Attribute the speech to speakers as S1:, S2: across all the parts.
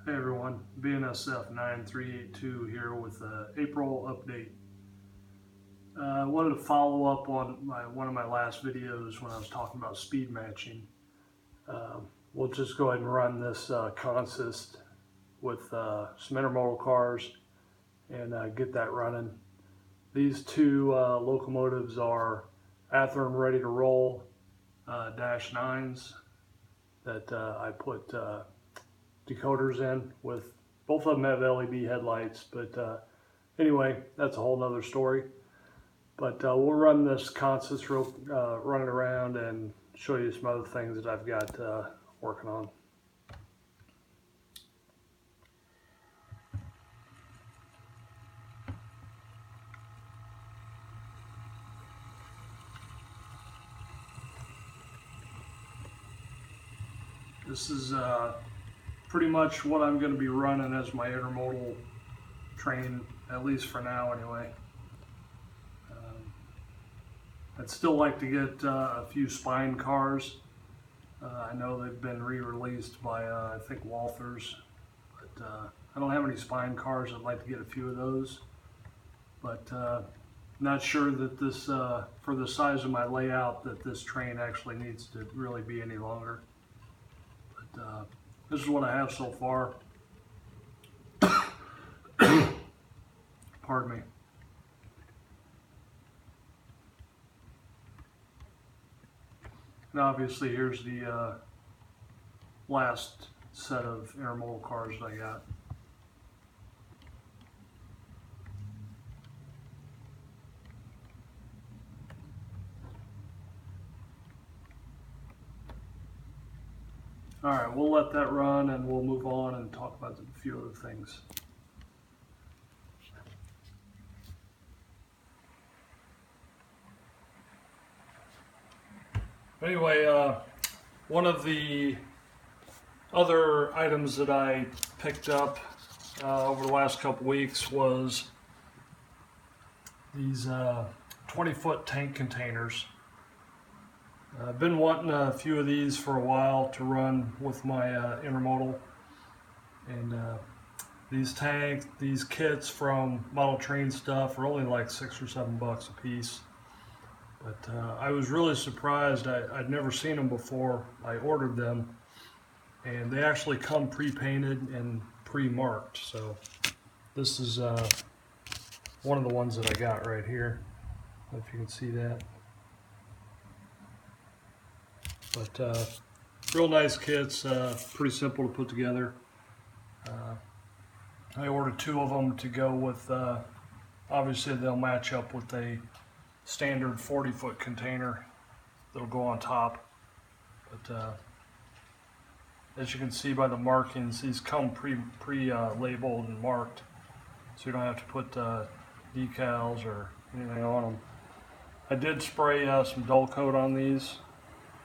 S1: Hey everyone, BNSF 9382 here with the April update. I wanted to follow up on one of my last videos when I was talking about speed matching. We'll just go ahead and run this consist with some intermodal cars and get that running. These two locomotives are Athearn ready to roll dash 9s that I put decoders in with. Both of them have LED headlights, but anyway, that's a whole nother story. But we'll run this consist running around and show you some other things that I've got working on. This is pretty much what I'm going to be running as my intermodal train, at least for now anyway. I'd still like to get a few spine cars. I know they've been re-released by I think Walthers, but I don't have any spine cars. I'd like to get a few of those, but not sure that this, for the size of my layout, that this train actually needs to really be any longer. But this is what I have so far. Pardon me. And obviously here's the last set of intermodal cars that I got. All right, we'll let that run and we'll move on and talk about a few other things. Anyway, one of the other items that I picked up over the last couple weeks was these 20-foot tank containers. I've been wanting a few of these for a while to run with my intermodal, and these kits from Model Train Stuff are only like $6 or $7 a piece. But I was really surprised. I'd never seen them before. I ordered them, and they actually come pre-painted and pre-marked. So this is one of the ones that I got right here, if you can see that. But real nice kits, pretty simple to put together. I ordered 2 of them to go with, obviously they'll match up with a standard 40-foot container that'll go on top. But as you can see by the markings, these come pre-labeled and marked, so you don't have to put decals or anything on them. I did spray some dull coat on these,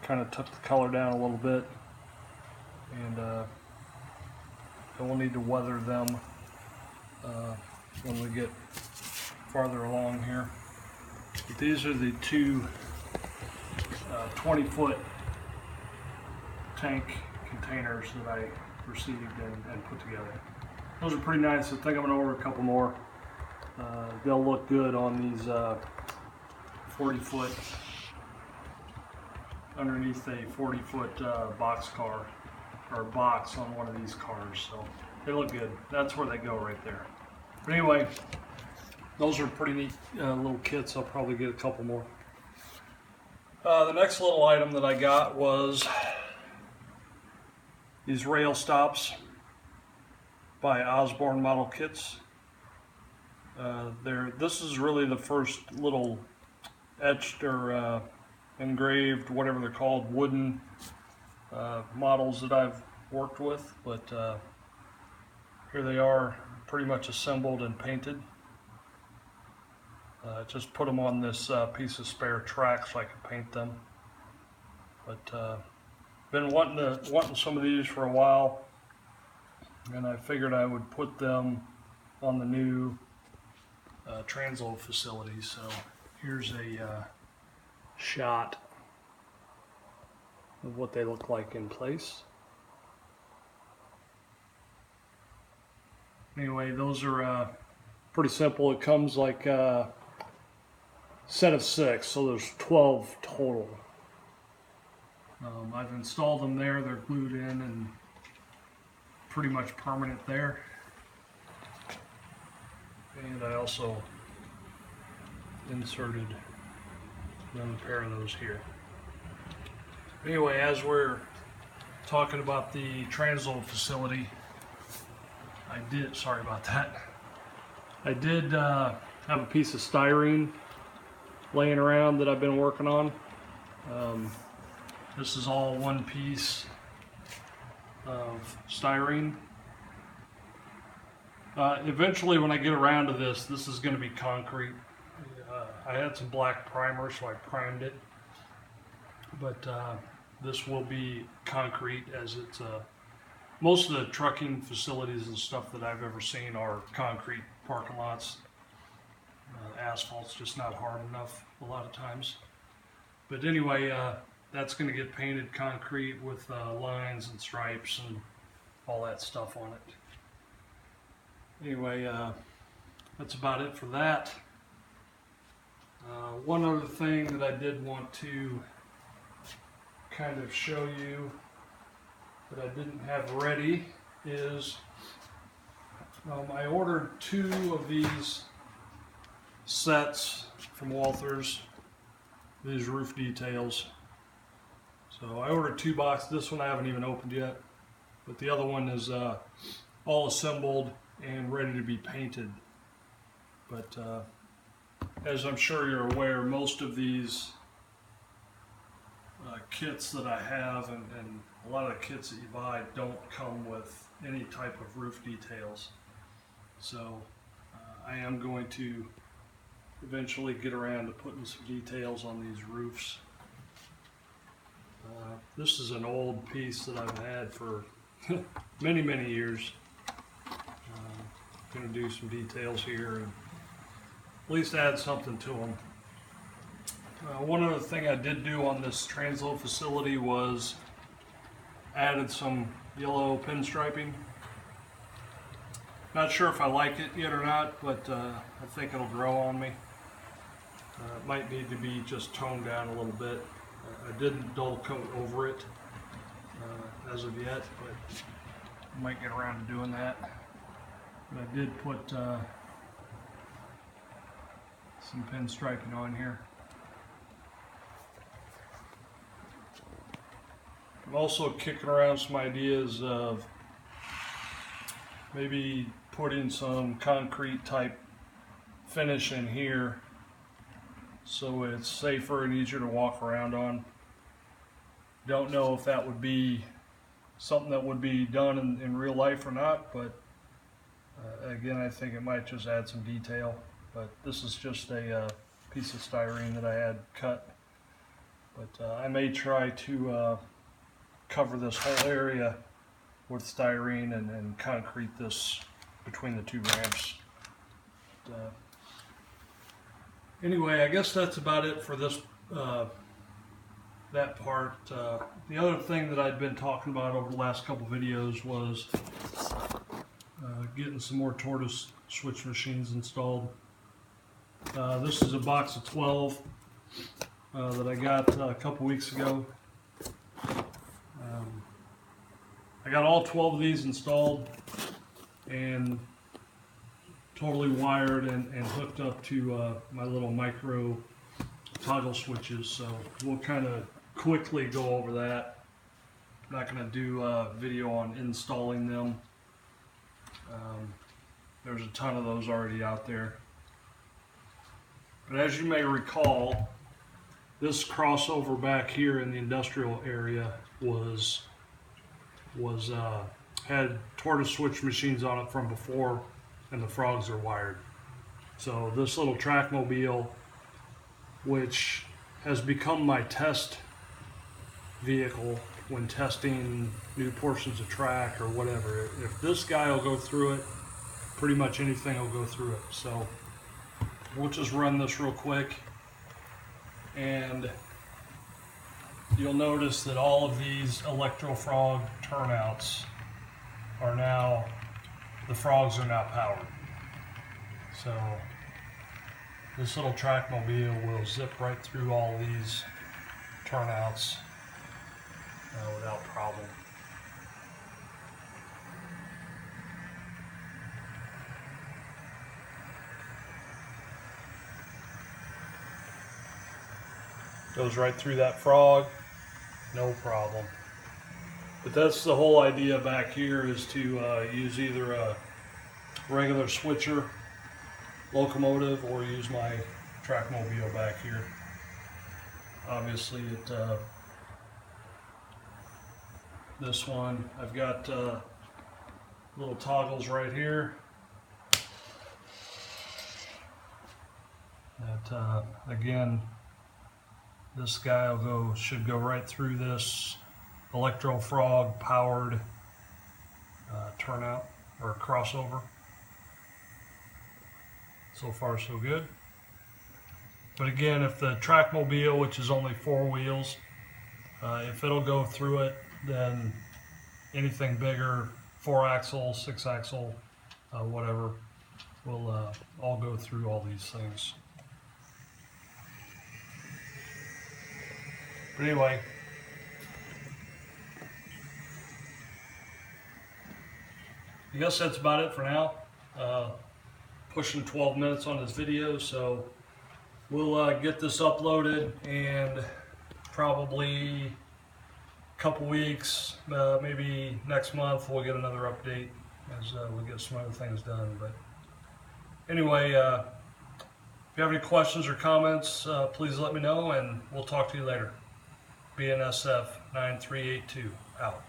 S1: kind of took the color down a little bit, and we'll need to weather them when we get farther along here. But these are the 2 20-foot tank containers that I received and put together. Those are pretty nice. I think I'm going to order a couple more. They'll look good on these 40-foot, underneath a 40-foot box car, or box on one of these cars. So they look good. That's where they go right there. But anyway, those are pretty neat little kits. I'll probably get a couple more. The next little item that I got was these rail stops by Osborne Model Kits. This is really the first little etched or engraved, whatever they're called, wooden models that I've worked with. But here they are, pretty much assembled and painted. Just put them on this piece of spare track so I could paint them. But been wanting some of these for a while, and I figured I would put them on the new transload facility. So here's a shot of what they look like in place. Anyway, those are pretty simple. It comes like a set of 6, so there's 12 total. I've installed them there. They're glued in and pretty much permanent there. And I also inserted another pair of those here. Anyway, as we're talking about the transload facility, sorry about that. I did have a piece of styrene laying around that I've been working on. This is all one piece of styrene. Eventually, when I get around to this is going to be concrete. I had some black primer, so I primed it. But this will be concrete, as it's most of the trucking facilities and stuff that I've ever seen are concrete parking lots. Asphalt's just not hard enough a lot of times. But anyway, that's going to get painted concrete with lines and stripes and all that stuff on it. Anyway, that's about it for that. One other thing that I did want to kind of show you that I didn't have ready is I ordered 2 of these sets from Walthers, these roof details. So I ordered 2 boxes. This one I haven't even opened yet, but the other one is all assembled and ready to be painted. But as I'm sure you're aware, most of these kits that I have and a lot of the kits that you buy don't come with any type of roof details. So I am going to eventually get around to putting some details on these roofs. This is an old piece that I've had for many years. Going to do some details here and at least add something to them. One other thing I did do on this transload facility was added some yellow pinstriping. Not sure if I like it yet or not, but I think it'll grow on me. It might need to be just toned down a little bit. I didn't dull coat over it as of yet, but I might get around to doing that. But I did put some pinstriping on here. I'm also kicking around some ideas of maybe putting some concrete type finish in here so it's safer and easier to walk around on. Don't know if that would be something that would be done in real life or not, but again, I think it might just add some detail. But this is just a piece of styrene that I had cut. But I may try to cover this whole area with styrene and concrete this between the 2 ramps. Anyway, I guess that's about it for this that part. The other thing that I'd been talking about over the last couple videos was getting some more tortoise switch machines installed. This is a box of 12 that I got a couple weeks ago. I got all 12 of these installed and totally wired and hooked up to my little micro toggle switches, so we'll kind of quickly go over that. I'm not going to do a video on installing them. There's a ton of those already out there. But as you may recall, this crossover back here in the industrial area had tortoise switch machines on it from before, and the frogs are wired. So this little track mobile, which has become my test vehicle when testing new portions of track or whatever, if this guy will go through it, pretty much anything will go through it. So we'll just run this real quick, and you'll notice that all of these electro frog turnouts are now the frogs are not powered. So this little trackmobile will zip right through all these turnouts without problem. Goes right through that frog, no problem. But that's the whole idea back here, is to use either a regular switcher locomotive or use my trackmobile back here. Obviously this one, I've got little toggles right here that again, this guy should go right through this electro frog powered turnout or crossover. So far so good. But again, if the trackmobile, which is only 4 wheels, if it'll go through it, then anything bigger, 4-axle, 6-axle, whatever, will all go through all these things. But anyway, I guess that's about it for now. Pushing 12 minutes on this video, so we'll get this uploaded, and probably a couple weeks, maybe next month, we'll get another update as we get some other things done. But anyway, if you have any questions or comments, please let me know, and we'll talk to you later. BNSF 9382 out.